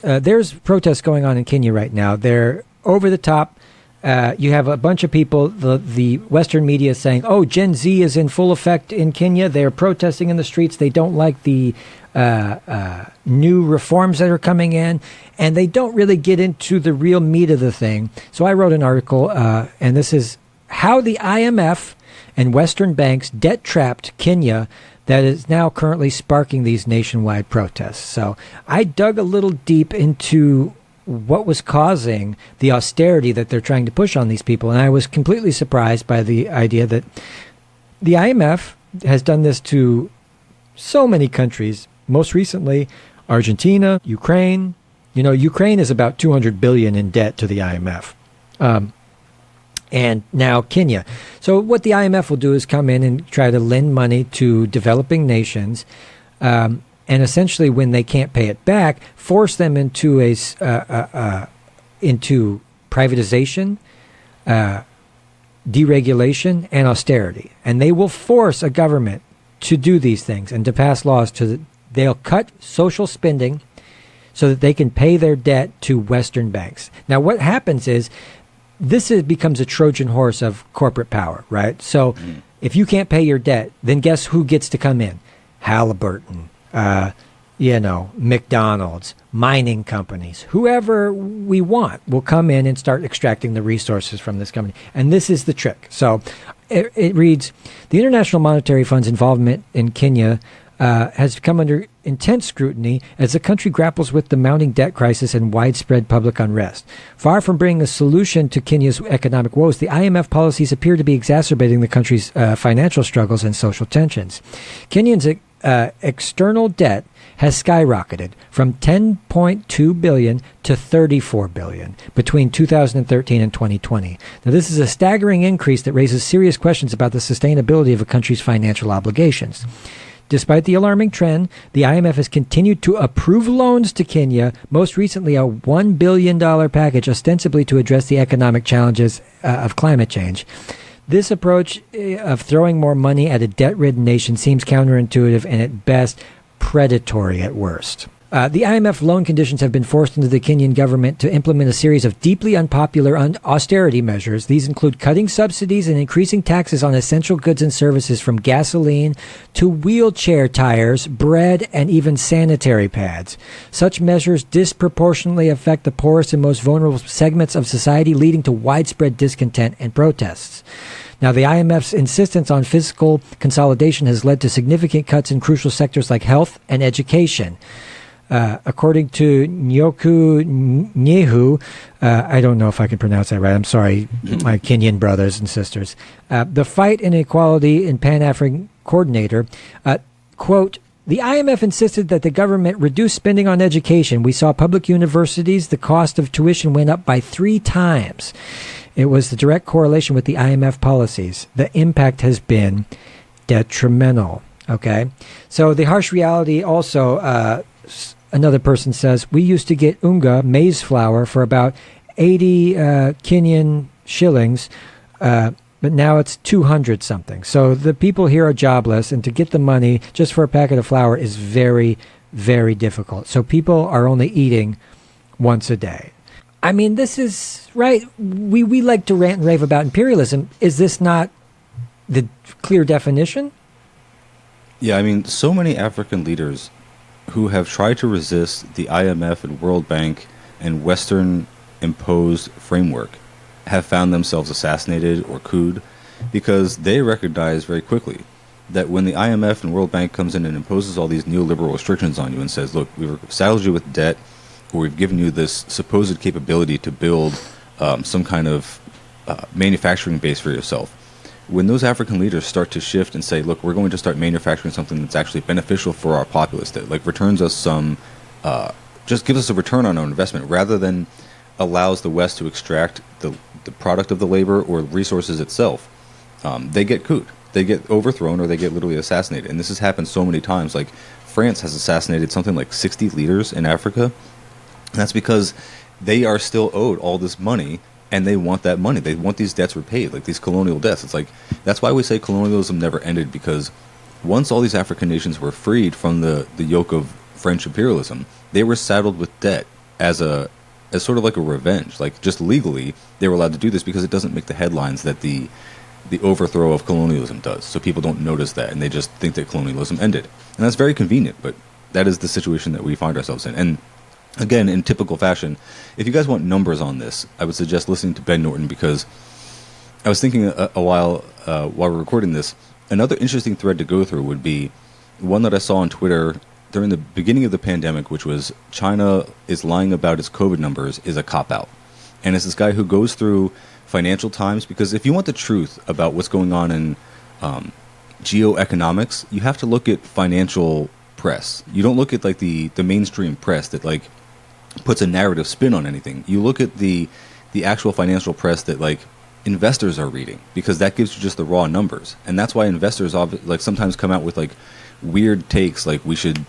There's protests going on in Kenya right now. They're over the top. You have a bunch of people, the Western media saying, oh, Gen Z is in full effect in Kenya. They're protesting in the streets. They don't like the new reforms that are coming in, and they don't really get into the real meat of the thing. So I wrote an article, and this is how the IMF and Western banks debt-trapped Kenya that is now currently sparking these nationwide protests. So I dug a little deep into what was causing the austerity that they're trying to push on these people. And I was completely surprised by the idea that the IMF has done this to so many countries, most recently Argentina, Ukraine. You know, Ukraine is about 200 billion in debt to the IMF. And now Kenya. So what the IMF will do is come in and try to lend money to developing nations, and essentially, when they can't pay it back, force them into into privatization, deregulation, and austerity. And they will force a government to do these things and to pass laws they'll cut social spending so that they can pay their debt to Western banks. Now, what happens is becomes a Trojan horse of corporate power, right? So if you can't pay your debt, then guess who gets to come in? Halliburton, McDonald's, mining companies, whoever we want will come in and start extracting the resources from this company. And this is the trick. So it reads, the International Monetary Fund's involvement in Kenya has come under intense scrutiny as the country grapples with the mounting debt crisis and widespread public unrest. Far from bringing a solution to Kenya's economic woes, the IMF policies appear to be exacerbating the country's financial struggles and social tensions. Kenya's external debt has skyrocketed from 10.2 billion to 34 billion between 2013 and 2020. Now, this is a staggering increase that raises serious questions about the sustainability of a country's financial obligations. Despite the alarming trend, the IMF has continued to approve loans to Kenya, most recently a $1 billion package ostensibly to address the economic challenges of climate change. This approach of throwing more money at a debt-ridden nation seems counterintuitive and at best predatory at worst. The IMF loan conditions have been forced into the Kenyan government to implement a series of deeply unpopular austerity measures. These include cutting subsidies and increasing taxes on essential goods and services from gasoline to wheelchair tires, bread, and even sanitary pads. Such measures disproportionately affect the poorest and most vulnerable segments of society, leading to widespread discontent and protests. Now, the IMF's insistence on fiscal consolidation has led to significant cuts in crucial sectors like health and education. According to Nyoku Nyehu, I don't know if I can pronounce that right. I'm sorry, my Kenyan brothers and sisters. The Fight Inequality and Pan-African coordinator, quote, the IMF insisted that the government reduce spending on education. We saw public universities, the cost of tuition went up by 3 times. It was the direct correlation with the IMF policies. The impact has been detrimental. Okay, so the harsh reality also, another person says, we used to get unga, maize flour, for about 80 Kenyan shillings, but now it's 200 something. So the people here are jobless, and to get the money just for a packet of flour is very, very difficult. So people are only eating once a day. I mean, this is, right, we like to rant and rave about imperialism. Is this not the clear definition? Yeah, I mean, so many African leaders who have tried to resist the IMF and World Bank and Western imposed framework have found themselves assassinated or couped because they recognize very quickly that when the IMF and World Bank comes in and imposes all these neoliberal restrictions on you and says, look, we've saddled you with debt, or we've given you this supposed capability to build some kind of manufacturing base for yourself. When those African leaders start to shift and say, look, we're going to start manufacturing something that's actually beneficial for our populace, that like returns us some, just gives us a return on our investment rather than allows the West to extract the product of the labor or resources itself, they get couped. They get overthrown or they get literally assassinated. And this has happened so many times. Like France has assassinated something like 60 leaders in Africa. And that's because they are still owed all this money. And they want that money. They want these debts repaid, like these colonial debts. It's like, that's why we say colonialism never ended, because once all these African nations were freed from the yoke of French imperialism, they were saddled with debt. as sort of like a revenge. Like, just legally, they were allowed to do this because it doesn't make the headlines that the overthrow of colonialism does. So people don't notice that, and they just think that colonialism ended. And that's very convenient, but that is the situation that we find ourselves in. And again, in typical fashion, if you guys want numbers on this, I would suggest listening to Ben Norton, because I was thinking a while we're recording this, another interesting thread to go through would be one that I saw on Twitter during the beginning of the pandemic, which was China is lying about its COVID numbers is a cop-out. And it's this guy who goes through Financial Times, because if you want the truth about what's going on in geoeconomics, you have to look at financial press. You don't look at like the mainstream press that like puts a narrative spin on anything. You look at the actual financial press that like investors are reading, because that gives you just the raw numbers. And that's why investors like sometimes come out with like weird takes, like we should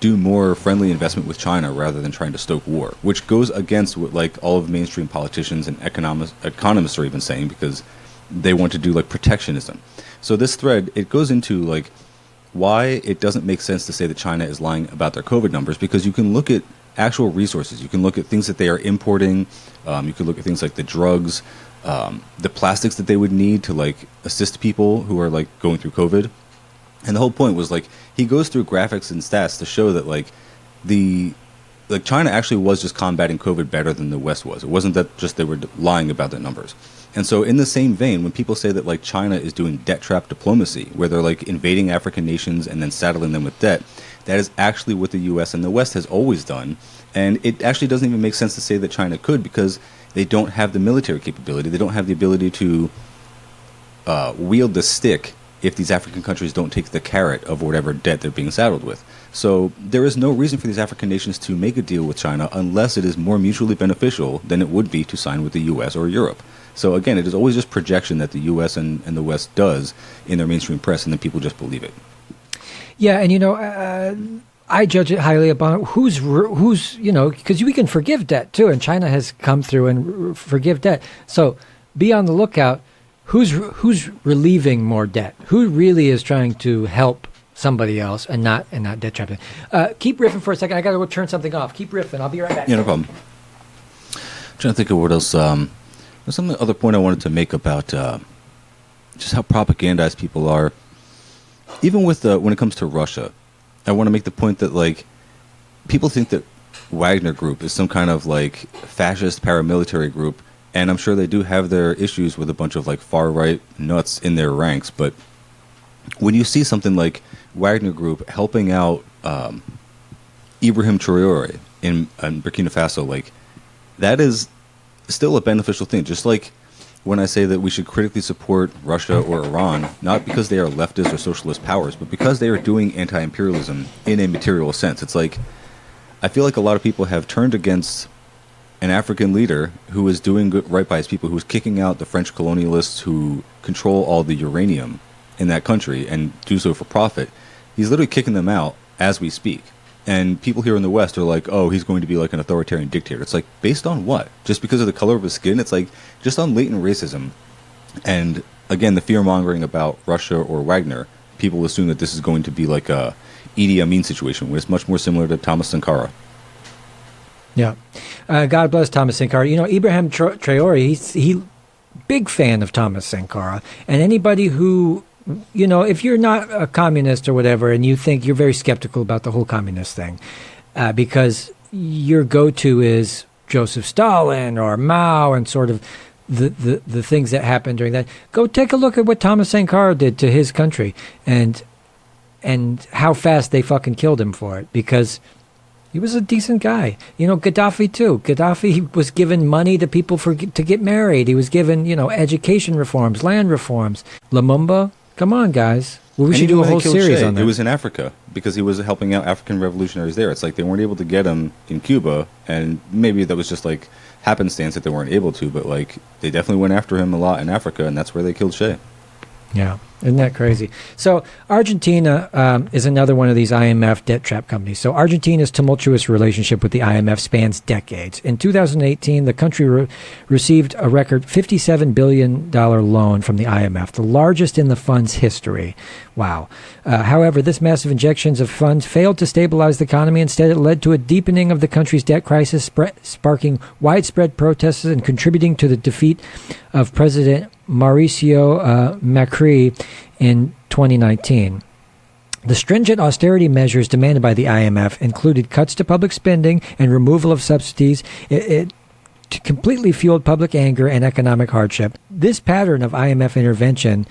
do more friendly investment with China rather than trying to stoke war, which goes against what like all of mainstream politicians and economists are even saying, because they want to do like protectionism. So this thread, it goes into like why it doesn't make sense to say that China is lying about their COVID numbers, because you can look at actual resources. You can look at things that they are importing. You can look at things like the drugs, the plastics that they would need to like assist people who are like going through COVID. And the whole point was like he goes through graphics and stats to show that like China actually was just combating COVID better than the West was. It wasn't that just they were lying about their numbers. And so in the same vein, when people say that like China is doing debt trap diplomacy, where they're like invading African nations and then saddling them with debt, that is actually what the U.S. and the West has always done. And it actually doesn't even make sense to say that China could, because they don't have the military capability. They don't have the ability to wield the stick if these African countries don't take the carrot of whatever debt they're being saddled with. So there is no reason for these African nations to make a deal with China unless it is more mutually beneficial than it would be to sign with the U.S. or Europe. So again, it is always just projection that the U.S. and the West does in their mainstream press, and then people just believe it. Yeah, and I judge it highly about who's because we can forgive debt too, and China has come through and forgive debt. So be on the lookout. Who's relieving more debt? Who really is trying to help somebody else and not debt trapping? Keep riffing for a second. I got to go turn something off. Keep riffing. I'll be right back. Yeah, no problem. I'm trying to think of what else. There's some other point I wanted to make about just how propagandized people are. Even with when it comes to Russia, I want to make the point that like people think that Wagner Group is some kind of like fascist paramilitary group. And I'm sure they do have their issues with a bunch of like far right nuts in their ranks. But when you see something like Wagner Group helping out Ibrahim Traore in Burkina Faso, like that is still a beneficial thing. Just like when I say that we should critically support Russia or Iran, not because they are leftist or socialist powers, but because they are doing anti-imperialism in a material sense. It's like I feel like a lot of people have turned against an African leader who was doing good, right by his people, who was kicking out the French colonialists who control all the uranium in that country and do so for profit. He's literally kicking them out as we speak. And people here in the West are like, oh, he's going to be like an authoritarian dictator. It's like, based on what? Just because of the color of his skin? It's like, just on latent racism. And again, the fear-mongering about Russia or Wagner, people assume that this is going to be like a Idi Amin situation, where it's much more similar to Thomas Sankara. Yeah. God bless Thomas Sankara. Ibrahim Traore, he big fan of Thomas Sankara. And anybody who, if you're not a communist or whatever, and you think you're very skeptical about the whole communist thing, because your go-to is Joseph Stalin or Mao and sort of the things that happened during that, go take a look at what Thomas Sankara did to his country and how fast they fucking killed him for it, because he was a decent guy. Gaddafi too. Gaddafi was given money to people to get married. He was given, education reforms, land reforms. Lumumba, come on, guys. Well, we should do a whole series on that. It was in Africa because he was helping out African revolutionaries there. It's like they weren't able to get him in Cuba, and maybe that was just like happenstance that they weren't able to, but like they definitely went after him a lot in Africa, and that's where they killed Che. Yeah. Isn't that crazy? So Argentina is another one of these IMF debt trap companies. So Argentina's tumultuous relationship with the IMF spans decades. In 2018, the country received a record $57 billion loan from the IMF, the largest in the fund's history. Wow. However, this massive injections of funds failed to stabilize the economy. Instead, it led to a deepening of the country's debt crisis, sparking widespread protests and contributing to the defeat of President Mauricio Macri in 2019. The stringent austerity measures demanded by the IMF included cuts to public spending and removal of subsidies. It completely fueled public anger and economic hardship. This pattern of IMF intervention,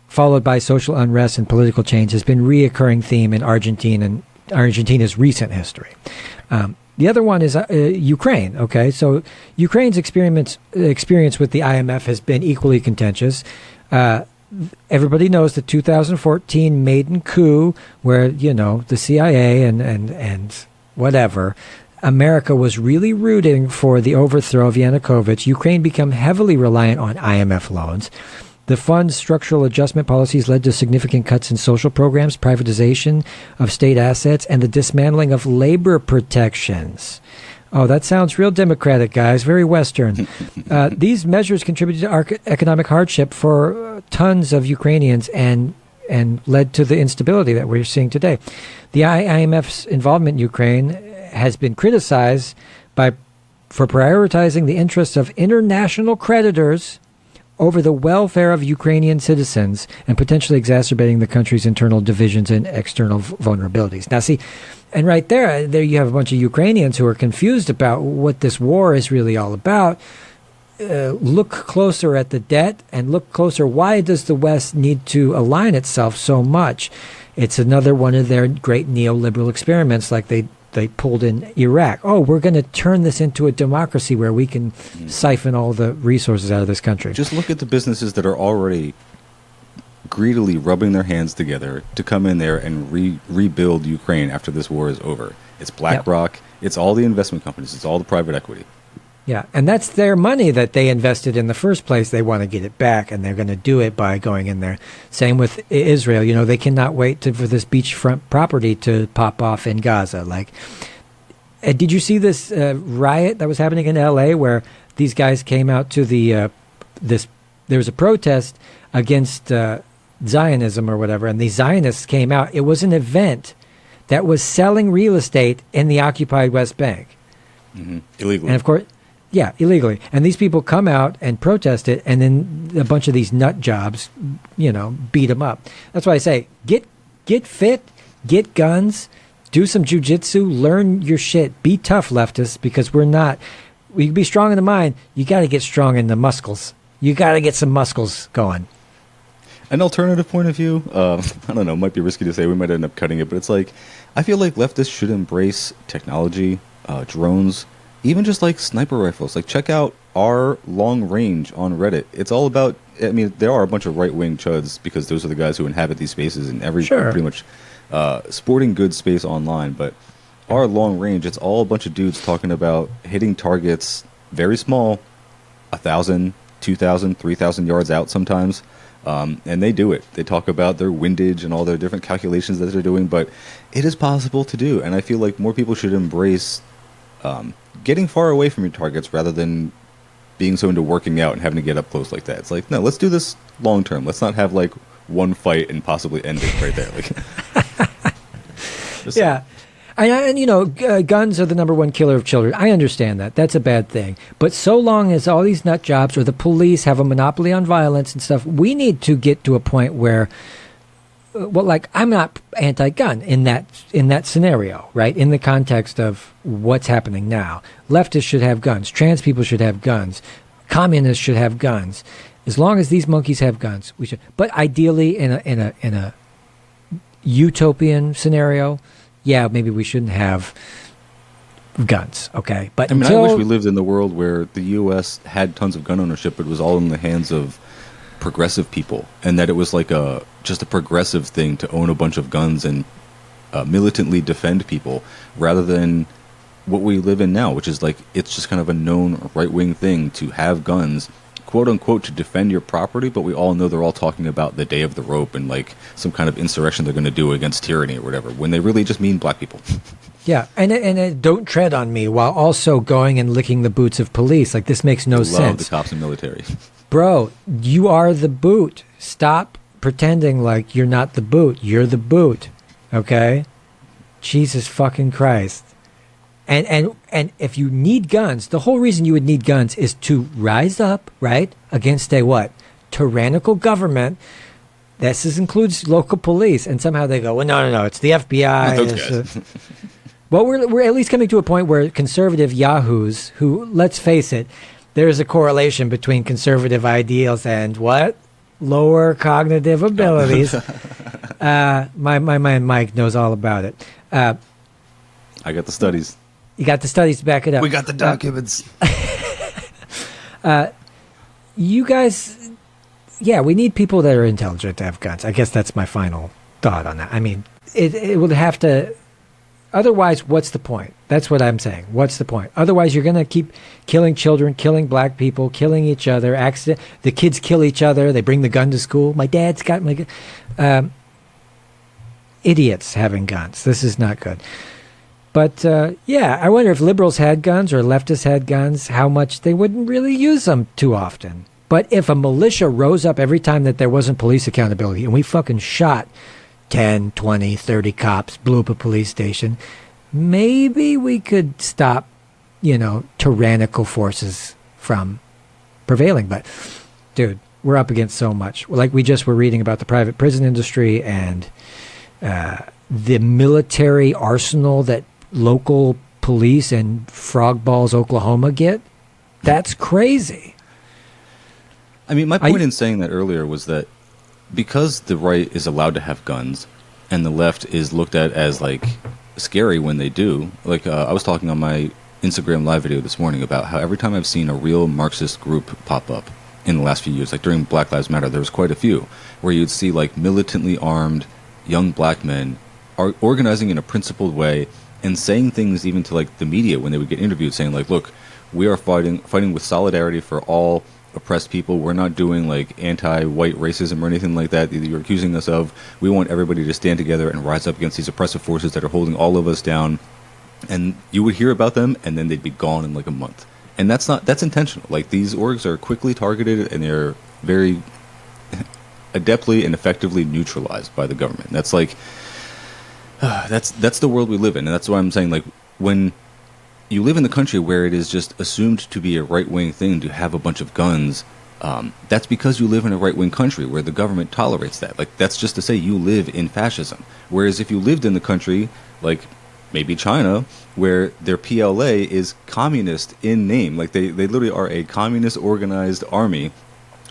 followed by social unrest and political change, has been a reoccurring theme in Argentina's recent history. The other one is Ukraine. Okay, so Ukraine's experience with the IMF has been equally contentious. Everybody knows the 2014 maiden coup, where the CIA and whatever, America was really rooting for the overthrow of Yanukovych. Ukraine became heavily reliant on IMF loans. The fund's structural adjustment policies led to significant cuts in social programs, privatization of state assets, and the dismantling of labor protections. Oh, that sounds real democratic, guys. Very Western. These measures contributed to economic hardship for tons of Ukrainians and led to the instability that we're seeing today. The IMF's involvement in Ukraine has been criticized for prioritizing the interests of international creditors over the welfare of Ukrainian citizens and potentially exacerbating the country's internal divisions and external vulnerabilities. Now, see, and right there you have a bunch of Ukrainians who are confused about what this war is really all about. Look closer at the debt and look closer. Why does the West need to align itself so much? It's another one of their great neoliberal experiments, like they pulled in Iraq. Oh, we're going to turn this into a democracy where we can siphon all the resources out of this country. Just look at the businesses that are already greedily rubbing their hands together to come in there and rebuild Ukraine after this war is over. It's BlackRock. Yep. It's all the investment companies. It's all the private equity. Yeah, and that's their money that they invested in the first place. They want to get it back, and they're going to do it by going in there. Same with Israel. They cannot wait for this beachfront property to pop off in Gaza. Did you see this riot that was happening in L.A. where these guys came out to there was a protest against Zionism or whatever, and the Zionists came out. It was an event that was selling real estate in the occupied West Bank. Mm-hmm. Illegally. And of course... Yeah, illegally. And these people come out and protest it, and then a bunch of these nut jobs, beat them up. That's why I say, get fit, get guns, do some jujitsu, learn your shit, be tough, leftists, because we can be strong in the mind, you got to get strong in the muscles. You got to get some muscles going. An alternative point of view, I don't know, it might be risky to say, we might end up cutting it, but it's I feel like leftists should embrace technology, drones, even just sniper rifles. Check out our long range on Reddit. It's all about, there are a bunch of right-wing chuds because those are the guys who inhabit these spaces in every pretty much sporting goods space online. But our long range, it's all a bunch of dudes talking about hitting targets very small, 1,000, 2,000, 3,000 yards out sometimes. And they do it. They talk about their windage and all their different calculations that they're doing, but it is possible to do. And I feel like more people should embrace getting far away from your targets rather than being so into working out and having to get up close like that. It's no, let's do this long term. Let's not have one fight and possibly end it right there. Yeah. And guns are the number one killer of children. I understand that. That's a bad thing. But so long as all these nut jobs or the police have a monopoly on violence and stuff, we need to get to a point where I'm not anti-gun in that scenario, right? In the context of what's happening now. Leftists should have guns. Trans people should have guns. Communists should have guns. As long as these monkeys have guns, we should. But ideally, in a utopian scenario, yeah, maybe we shouldn't have guns, okay? But I wish we lived in the world where the U.S. had tons of gun ownership, but it was all in the hands of progressive people, and that it was just a progressive thing to own a bunch of guns and militantly defend people, rather than what we live in now, which is it's just kind of a known right-wing thing to have guns, quote unquote to defend your property, but we all know they're all talking about the day of the rope and like some kind of insurrection they're going to do against tyranny or whatever, when they really just mean black people. Yeah, and don't tread on me while also going and licking the boots of police. Like, this makes no sense. Love the cops and military. Bro, you are the boot. Stop pretending like you're not the boot. You're the boot. Okay? Jesus fucking Christ. And if you need guns, the whole reason you would need guns is to rise up, right, against a what? Tyrannical government. This includes local police. And somehow they go, well, no, it's the FBI. Those guys. Well, we're at least coming to a point where conservative yahoos, who, let's face it, there's a correlation between conservative ideals and what? Lower cognitive abilities. My man Mike knows all about it. I got the studies. You got the studies to back it up. We got the documents. You guys, yeah, we need people that are intelligent to have guns. I guess that's my final thought on that. I mean, it would have to... Otherwise, what's the point? That's what I'm saying. What's the point? Otherwise, you're going to keep killing children, killing black people, killing each other. The kids kill each other. They bring the gun to school. My dad's got my gun. Idiots having guns. This is not good. But, yeah, I wonder if liberals had guns or leftists had guns, how much they wouldn't really use them too often. But if a militia rose up every time that there wasn't police accountability and we fucking shot 10, 20, 30 cops, blew up a police station, maybe we could stop, tyrannical forces from prevailing. But, dude, we're up against so much. Like we just were reading about the private prison industry and the military arsenal that local police and Frog Balls, Oklahoma get. That's crazy. I mean, my point in saying that earlier was that because the right is allowed to have guns and the left is looked at as like scary when they do, like I was talking on my Instagram live video this morning about how every time I've seen a real Marxist group pop up in the last few years, like during Black Lives Matter, there was quite a few where you'd see like militantly armed young black men are organizing in a principled way and saying things even to like the media when they would get interviewed, saying like, look, we are fighting with solidarity for all oppressed people. We're not doing like anti-white racism or anything like that you're accusing us of. We want everybody to stand together and rise up against these oppressive forces that are holding all of us down. And you would hear about them and then they'd be gone in like a month. And that's intentional. Like, these orgs are quickly targeted and they're very adeptly and effectively neutralized by the government. That's like that's the world we live in. And that's why I'm saying, like, when you live in the country where it is just assumed to be a right-wing thing to have a bunch of guns, that's because you live in a right-wing country where the government tolerates that. Like, that's just to say you live in fascism. Whereas if you lived in the country, like maybe China, where their PLA is communist in name, like they literally are a communist organized army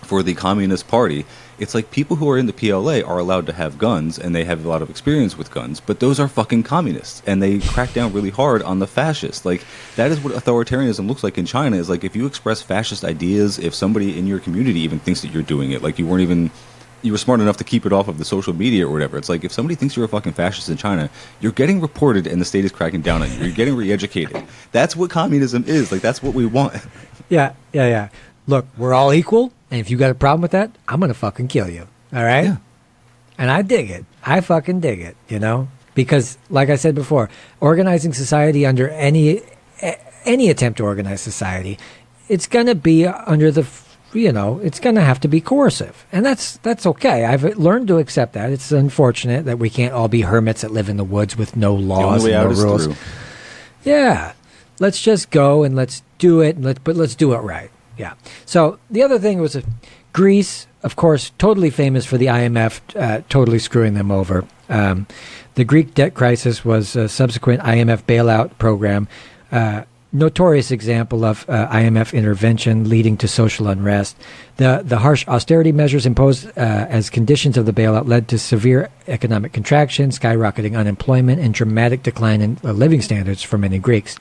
for the Communist Party, it's like people who are in the PLA are allowed to have guns and they have a lot of experience with guns, but those are fucking communists and they crack down really hard on the fascists. Like, that is what authoritarianism looks like in China, is like if you express fascist ideas, if somebody in your community even thinks that you're doing it, like you were smart enough to keep it off of the social media or whatever. It's like if somebody thinks you're a fucking fascist in China, you're getting reported and the state is cracking down on you. You're getting re-educated. That's what communism is. Like, that's what we want. Yeah. Look, we're all equal, and if you got a problem with that, I'm going to fucking kill you. All right? Yeah. And I dig it. I fucking dig it, Because, like I said before, organizing society under any attempt to organize society, it's going to be under it's going to have to be coercive. And that's okay. I've learned to accept that. It's unfortunate that we can't all be hermits that live in the woods with no laws and no rules. Yeah. Let's just go and let's do it, but let's do it right. Yeah. So the other thing was Greece, of course, totally famous for the IMF totally screwing them over. The Greek debt crisis was a subsequent IMF bailout program, notorious example of IMF intervention leading to social unrest. The harsh austerity measures imposed as conditions of the bailout led to severe economic contraction, skyrocketing unemployment, and dramatic decline in living standards for many Greeks.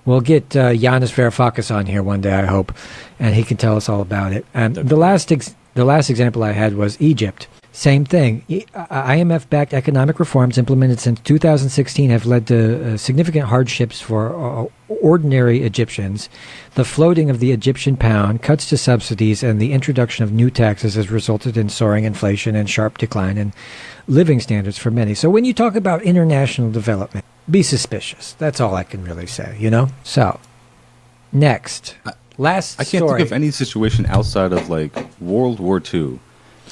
We'll get Yanis Varoufakis on here one day, I hope, and he can tell us all about it. The last example I had was Egypt. Same thing. IMF-backed economic reforms implemented since 2016 have led to significant hardships for ordinary Egyptians. The floating of the Egyptian pound, cuts to subsidies, and the introduction of new taxes has resulted in soaring inflation and sharp decline in living standards for many. So when you talk about international development, be suspicious. That's all I can really say, you know? So, next. Last I can't story. think of any situation outside of like World War II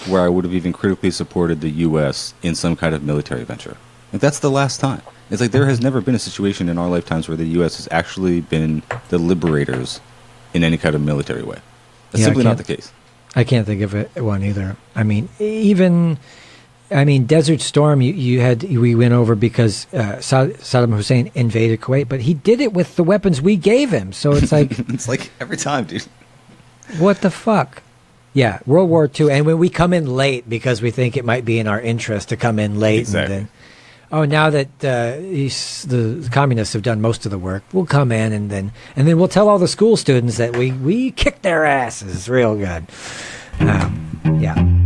where I would have even critically supported the U.S. in some kind of military venture. Like, that's the last time. It's like there has never been a situation in our lifetimes where the U.S. has actually been the liberators in any kind of military way. That's simply not the case. I can't think of one either. I mean, Desert Storm, we went over because Saddam Hussein invaded Kuwait, but he did it with the weapons we gave him. So it's like... It's like every time, dude. What the fuck? Yeah, World War II. And when we come in late because we think it might be in our interest to come in late. Exactly. And then, now that the communists have done most of the work, we'll come in and then we'll tell all the school students that we kicked their asses real good. Yeah.